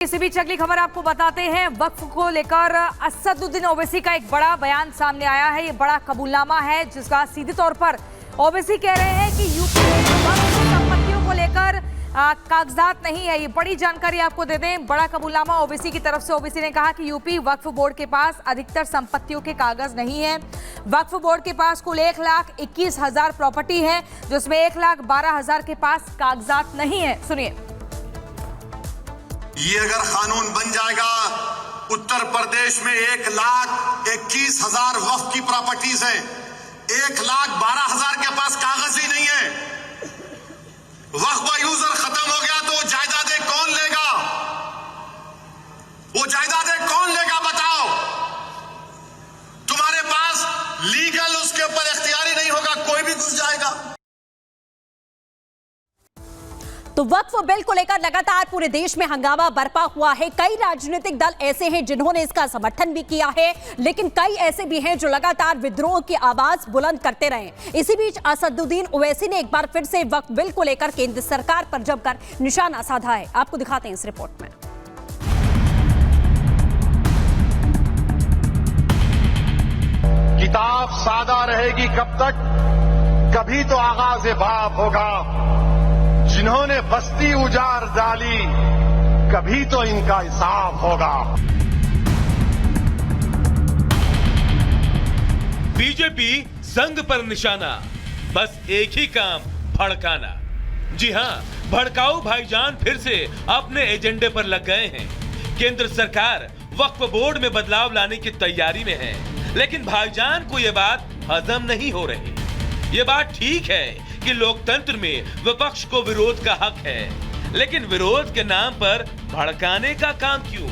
इसी बीच अगली खबर आपको बताते हैं। वक्फ को लेकर असदुद्दीन ओवैसी का एक बड़ा बयान सामने आया है। ये बड़ा कबूलनामा है जिसका सीधे तौर पर ओवैसी कह रहे हैं कि यूपी में वक्फ संपत्तियों को लेकर कागजात नहीं है। ये बड़ी जानकारी आपको दे दें। बड़ा कबूलनामा ओवैसी की तरफ से। ओवैसी ने कहा कि यूपी वक्फ बोर्ड के पास अधिकतर संपत्तियों के कागज नहीं है। वक्फ बोर्ड के पास कुल 1,21,000 प्रॉपर्टी है, जिसमें 1,12,000 के पास कागजात नहीं है। सुनिए। ये अगर कानून बन जाएगा, उत्तर प्रदेश में 1,21,000 वक्फ की प्रॉपर्टीज है, 1,12,000 के पास कागज ही नहीं है। वक्फ का यूजर खत्म हो गया तो जायदादें कौन लेगा? वो जायदादें कौन लेगा बताओ? तुम्हारे पास लीगल उसके ऊपर इख्तियारी नहीं होगा, कोई भी घुस जाएगा। तो वक्फ बिल को लेकर लगातार पूरे देश में हंगामा बरपा हुआ है। कई राजनीतिक दल ऐसे हैं जिन्होंने इसका समर्थन भी किया है, लेकिन कई ऐसे भी हैं जो लगातार विद्रोह की आवाज बुलंद करते रहे। इसी बीच असदुद्दीन ओवैसी ने एक बार फिर से वक्फ बिल को लेकर केंद्र सरकार पर जमकर निशाना साधा है। आपको दिखाते हैं इस रिपोर्ट में। किताब सादा रहेगी कब तक? कभी तो आगाज़े बाप होगा। जिन्होंने बस्ती उजाड़ डाली, कभी तो इनका हिसाब होगा। बीजेपी संघ पर निशाना, बस एक ही काम, भड़काना। जी हां, भड़काऊ भाईजान फिर से अपने एजेंडे पर लग गए हैं। केंद्र सरकार वक्फ बोर्ड में बदलाव लाने की तैयारी में है, लेकिन भाईजान को यह बात हजम नहीं हो रही। ये बात ठीक है कि लोकतंत्र में विपक्ष को विरोध का हक है, लेकिन विरोध के नाम पर भड़काने का काम क्यों?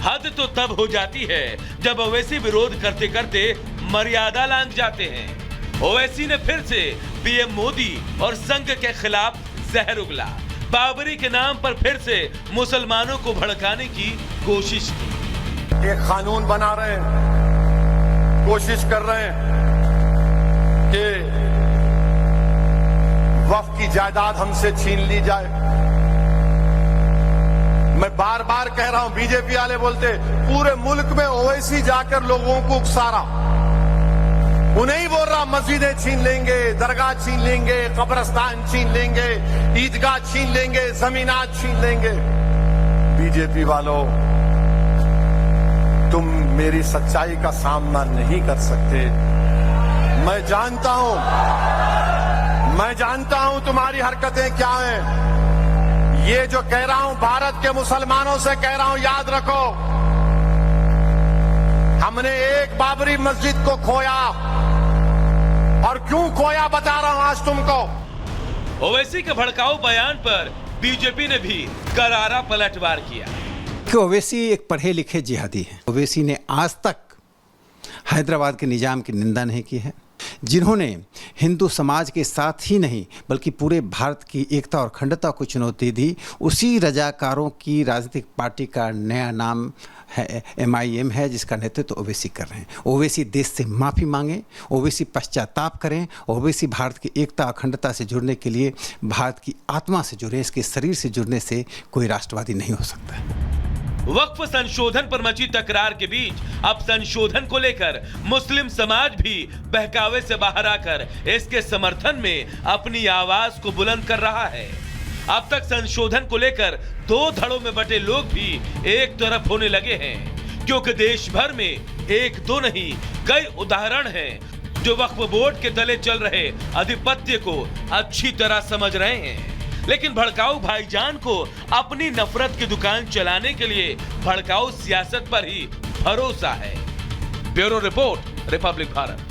हद तो तब हो जाती है जब ओवैसी विरोध करते करते मर्यादा लांघ जाते हैं। ओवैसी ने फिर से पीएम मोदी और संघ के खिलाफ जहर उगला। बाबरी के नाम पर फिर से मुसलमानों को भड़काने की कोशिश की। एक कानून बना रहे हैं, कोशिश कर रहे हैं कि वक्फ की जायदाद हमसे छीन ली जाए। मैं बार बार कह रहा हूं, बीजेपी वाले बोलते पूरे मुल्क में ओवैसी जाकर लोगों को उकसारा। उन्हें ही बोल रहा मस्जिदें छीन लेंगे, दरगाह छीन लेंगे, कब्रिस्तान छीन लेंगे, ईदगाह छीन लेंगे, जमीनात छीन लेंगे। बीजेपी वालों, तुम मेरी सच्चाई का सामना नहीं कर सकते। मैं जानता हूं तुम्हारी हरकतें क्या हैं। ये जो कह रहा हूं भारत के मुसलमानों से कह रहा हूं, याद रखो, हमने एक बाबरी मस्जिद को खोया, और क्यों खोया बता रहा हूं आज तुमको। ओवैसी के भड़काऊ बयान पर बीजेपी ने भी करारा पलटवार किया कि ओवैसी एक पढ़े लिखे जिहादी हैं। ओवैसी ने आज तक हैदराबाद के निजाम की निंदा नहीं की है, जिन्होंने हिंदू समाज के साथ ही नहीं बल्कि पूरे भारत की एकता और अखंडता को चुनौती दी। उसी रजाकारों की राजनीतिक पार्टी का नया नाम है MIM है, जिसका नेतृत्व ओवैसी कर रहे हैं। ओवैसी देश से माफ़ी मांगे, ओवैसी पश्चाताप करें, ओवैसी भारत की एकता अखंडता से जुड़ने के लिए भारत की आत्मा से जुड़े, इसके शरीर से जुड़ने से कोई राष्ट्रवादी नहीं हो सकता है। वक्फ संशोधन पर मची तकरार के बीच अब संशोधन को लेकर मुस्लिम समाज भी बहकावे से बाहर आकर इसके समर्थन में अपनी आवाज को बुलंद कर रहा है। अब तक संशोधन को लेकर दो धड़ों में बटे लोग भी एक तरफ होने लगे हैं, क्योंकि देश भर में एक दो नहीं कई उदाहरण हैं जो वक्फ बोर्ड के तले चल रहे आधिपत्य को अच्छी तरह समझ रहे हैं। लेकिन भड़काऊ भाईजान को अपनी नफरत की दुकान चलाने के लिए भड़काऊ सियासत पर ही भरोसा है। Bureau report, Republic Bharat.